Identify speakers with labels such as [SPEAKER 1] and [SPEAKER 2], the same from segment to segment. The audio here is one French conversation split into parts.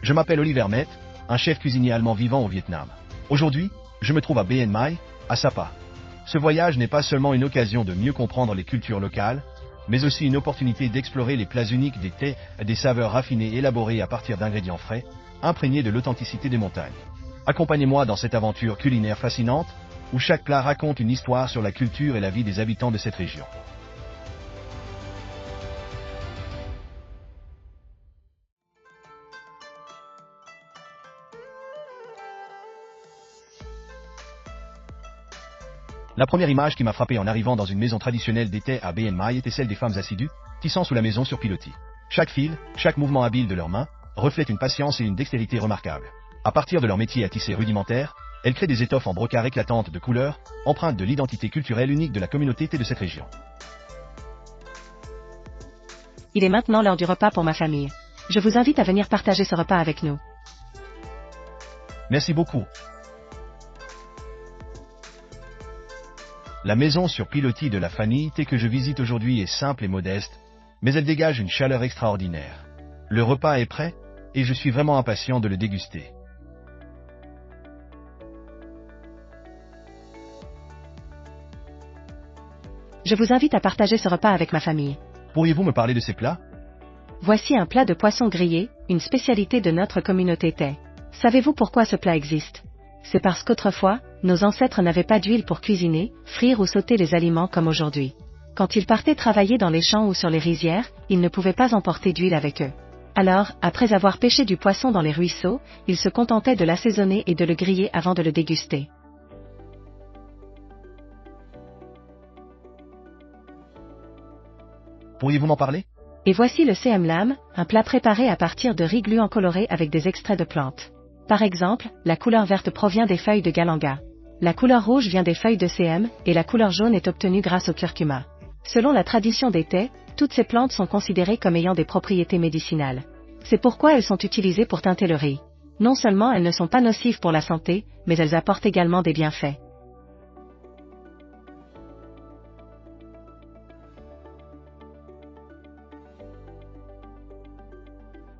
[SPEAKER 1] Je m'appelle Oliver Met, un chef cuisinier allemand vivant au Vietnam. Aujourd'hui, je me trouve à Bien Mai, à Sapa. Ce voyage n'est pas seulement une occasion de mieux comprendre les cultures locales, mais aussi une opportunité d'explorer les plats uniques des thés, des saveurs raffinées élaborées à partir d'ingrédients frais, imprégnés de l'authenticité des montagnes. Accompagnez-moi dans cette aventure culinaire fascinante, où chaque plat raconte une histoire sur la culture et la vie des habitants de cette région. La première image qui m'a frappé en arrivant dans une maison traditionnelle d'été à Bien Mai était celle des femmes assidues, tissant sous la maison sur pilotis. Chaque fil, chaque mouvement habile de leurs mains, reflète une patience et une dextérité remarquables. À partir de leur métier à tisser rudimentaire, elles créent des étoffes en brocart éclatantes de couleurs, empreintes de l'identité culturelle unique de la communauté thé de cette région.
[SPEAKER 2] Il est maintenant l'heure du repas pour ma famille. Je vous invite à venir partager ce repas avec nous.
[SPEAKER 1] Merci beaucoup. La maison sur pilotis de la famille thé que je visite aujourd'hui est simple et modeste, mais elle dégage une chaleur extraordinaire. Le repas est prêt, et je suis vraiment impatient de le déguster.
[SPEAKER 2] Je vous invite à partager ce repas avec ma famille.
[SPEAKER 1] Pourriez-vous me parler de ces plats?
[SPEAKER 2] Voici un plat de poisson grillé, une spécialité de notre communauté thé. Savez-vous pourquoi ce plat existe? C'est parce qu'autrefois, nos ancêtres n'avaient pas d'huile pour cuisiner, frire ou sauter les aliments comme aujourd'hui. Quand ils partaient travailler dans les champs ou sur les rizières, ils ne pouvaient pas emporter d'huile avec eux. Alors, après avoir pêché du poisson dans les ruisseaux, ils se contentaient de l'assaisonner et de le griller avant de le déguster.
[SPEAKER 1] Pourriez-vous m'en parler?
[SPEAKER 2] Et voici le CM Lam, un plat préparé à partir de riz gluant coloré avec des extraits de plantes. Par exemple, la couleur verte provient des feuilles de galanga. La couleur rouge vient des feuilles de CM, et la couleur jaune est obtenue grâce au curcuma. Selon la tradition des thés, toutes ces plantes sont considérées comme ayant des propriétés médicinales. C'est pourquoi elles sont utilisées pour teinter le riz. Non seulement elles ne sont pas nocives pour la santé, mais elles apportent également des bienfaits.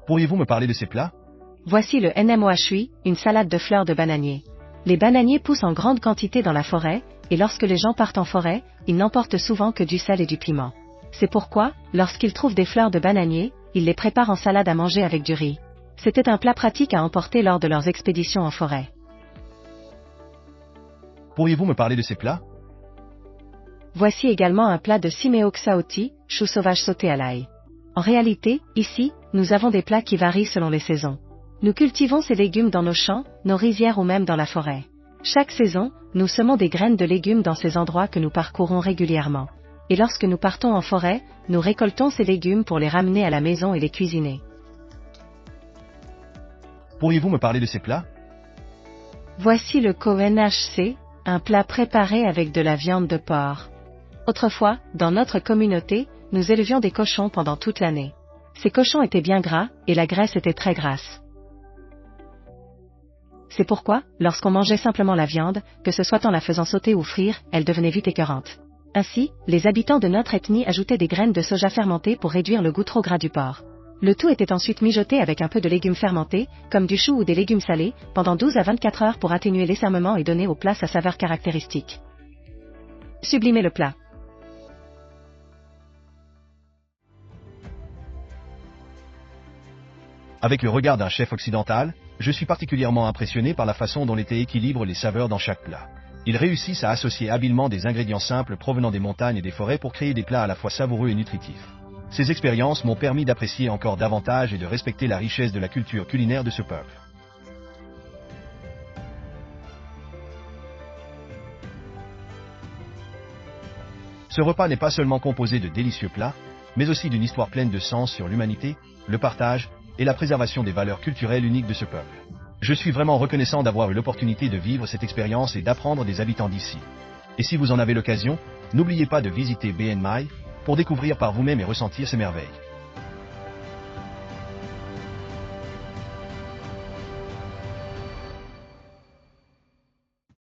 [SPEAKER 1] Pourriez-vous me parler de ces plats?
[SPEAKER 2] Voici le NMOHUI, une salade de fleurs de bananier. Les bananiers poussent en grande quantité dans la forêt, et lorsque les gens partent en forêt, ils n'emportent souvent que du sel et du piment. C'est pourquoi, lorsqu'ils trouvent des fleurs de bananier, ils les préparent en salade à manger avec du riz. C'était un plat pratique à emporter lors de leurs expéditions en forêt.
[SPEAKER 1] Pourriez-vous me parler de ces plats?
[SPEAKER 2] Voici également un plat de Simeo Xaoti, chou sauvage sauté à l'ail. En réalité, ici, nous avons des plats qui varient selon les saisons. Nous cultivons ces légumes dans nos champs, nos rizières ou même dans la forêt. Chaque saison, nous semons des graines de légumes dans ces endroits que nous parcourons régulièrement. Et lorsque nous partons en forêt, nous récoltons ces légumes pour les ramener à la maison et les cuisiner.
[SPEAKER 1] Pourriez-vous me parler de ces plats?
[SPEAKER 2] Voici le KONHC, un plat préparé avec de la viande de porc. Autrefois, dans notre communauté, nous élevions des cochons pendant toute l'année. Ces cochons étaient bien gras, et la graisse était très grasse. C'est pourquoi, lorsqu'on mangeait simplement la viande, que ce soit en la faisant sauter ou frire, elle devenait vite écœurante. Ainsi, les habitants de notre ethnie ajoutaient des graines de soja fermentées pour réduire le goût trop gras du porc. Le tout était ensuite mijoté avec un peu de légumes fermentés, comme du chou ou des légumes salés, pendant 12 à 24 heures pour atténuer l'essermement et donner au plat sa saveur caractéristique. Sublimez le plat.
[SPEAKER 1] Avec le regard d'un chef occidental, je suis particulièrement impressionné par la façon dont les thés équilibrent les saveurs dans chaque plat. Ils réussissent à associer habilement des ingrédients simples provenant des montagnes et des forêts pour créer des plats à la fois savoureux et nutritifs. Ces expériences m'ont permis d'apprécier encore davantage et de respecter la richesse de la culture culinaire de ce peuple. Ce repas n'est pas seulement composé de délicieux plats, mais aussi d'une histoire pleine de sens sur l'humanité, le partage, et la préservation des valeurs culturelles uniques de ce peuple. Je suis vraiment reconnaissant d'avoir eu l'opportunité de vivre cette expérience et d'apprendre des habitants d'ici. Et si vous en avez l'occasion, n'oubliez pas de visiter Bien Mai pour découvrir par vous-même et ressentir ces merveilles.